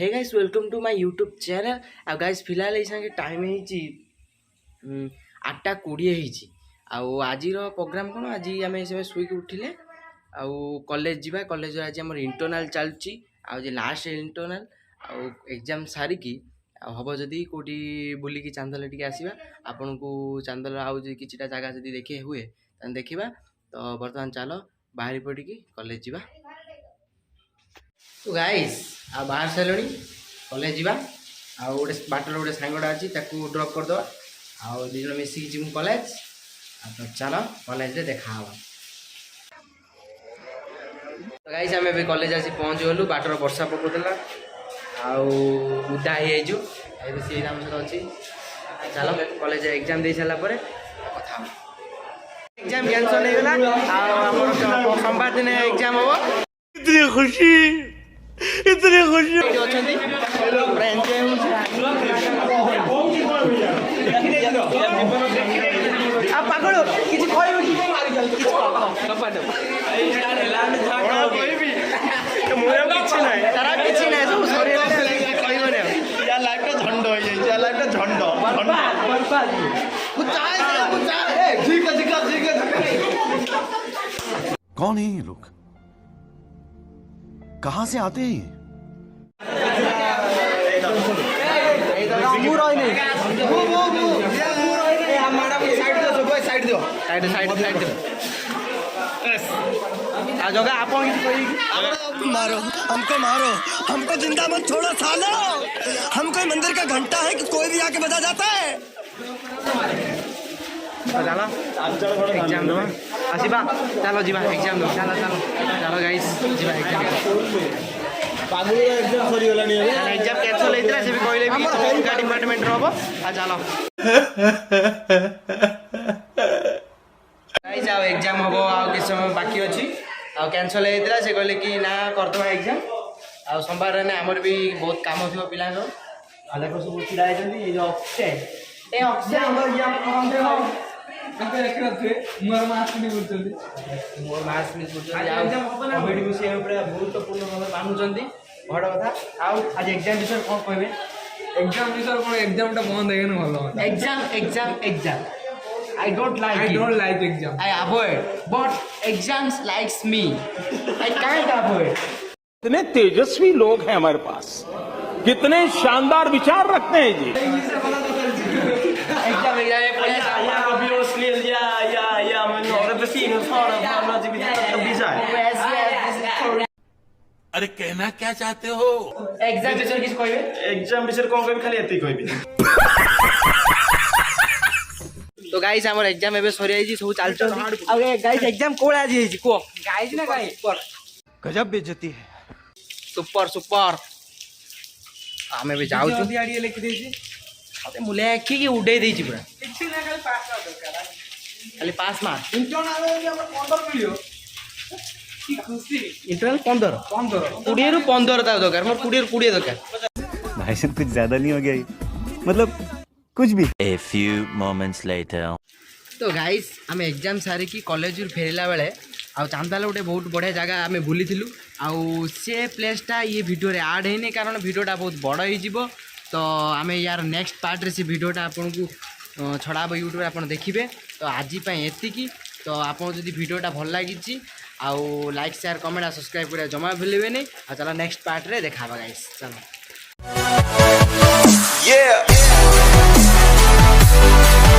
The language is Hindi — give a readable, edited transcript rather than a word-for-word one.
Hey guys welcome to my YouTube channel. आ गाइस फिलहाल ये संगे टाइम है 8:20 आज प्रोग्राम कौन आज आम शुक उठिले कॉलेज जावा कॉलेज आज आम इंटरनाल चलुची आज लास्ट इंटरनाल एग्जाम सारिकी हम जदि कौटी बुलिकी चांदल टी आसवा आपन को चांदल आउ किछिटा जगह जदि देखे हुए देखा तो बर्तमान चलो बाहरी पड़ी कॉलेज जावा। तो गाइस आ बाहर सारे कॉलेज जावा गोटे बाटर गोटे सांगटा अच्छी ड्रॉप करदे आउ दुई जन मिसिकी जीव कॉलेज तो चलो कॉलेज रे देखा। तो गाइस आम ए कॉलेज आसी पहुँच गलु बाटर वर्षा पकड़ा उदा हो सी आम सहित अच्छी चलो कॉलेज एग्जाम दे सारापर कथा एग्जाम कैंसल हो गला सोमवार दिन एग्जाम हम इतनी खुशी पागल किसी कौन है ये लोग, कहाँ से आते हैं? मारो हमको जिंदा मत छोड़ो सालो, हम कोई मंदिर का घंटा है कि कोई भी आके बजा जाता है। एग्जाम दवा आसवा चलो जीवा एग्जाम दो चलो चलो चलो गाइस जीवा एग्जाम एग्जाम कैंसल होता से भी कहले भी अलग डिपार्टमेंट हम आ चलो गाइस आओ एग्जाम हम आ किस समय बाकी अच्छी आ कैंसल होता से कहले कि ना करदे एग्जाम आ सोमवार ने आमर भी बहुत काम थी पिला देखो सब छिड़ा ये जो मोर मार्क्स गुरुत्वपूर्ण भाव मानुंट बड़ कथा आज एग्जाम विषय कौन कहे एग्जाम विषय कौन एग्जाम टा बंद है भल exam exam exam I don't like exam. I avoid, but exams likes me. I can't avoid. कितने तेजस्वी लोग हैं हमारे पास, कितने शानदार विचार रखते हैं जी। अरे कहना क्या चाहते हो? एग्जाम विषय किस कोई एग्जाम विषय कौन कोई खाली एती कोई भी। तो गाइस हमर एग्जाम एबे सरी आइजी सब चाल चल अरे गाइस एग्जाम कोड आज आइजी को गाइस ना गाइस पर गजब बेइज्जती है। सुपर सुपर आमे भी जाउ छु आडी लिख दे छी अबे मुले की उडे दे छी पूरा किछि ना खाली पास का दरकार खाली पास मार इंटरनल रे हमर 15 मिलियो की खुशी इंटरनल 15 20 रु 15 ता दरकार मोर 20 रु 20 दरकार भाई साहब कुछ ज्यादा नहीं हो गया ये, मतलब कुछ भी। A few moments later. तो गाइस आम एग्जाम सारी की कॉलेज फेरला बेले आ चांदाल गोटे बहुत बढ़िया जगह आम बुली आउ से प्लेसटा ये वीडियो रे ऐड है कारण वीडियोटा बहुत बड़ हो तो आम यार नेक्स्ट पार्ट रे से वीडियोटा आपन को छड़ाब यूट्यूब आप देखिए। तो आज एति तो आप जब वीडियोटा भल लगी आउ लाइक शेयर कमेंट और सब्सक्राइब कर जमा भूलें नहीं। चलो नेक्स्ट पार्ट रे देखा गाइस चलो।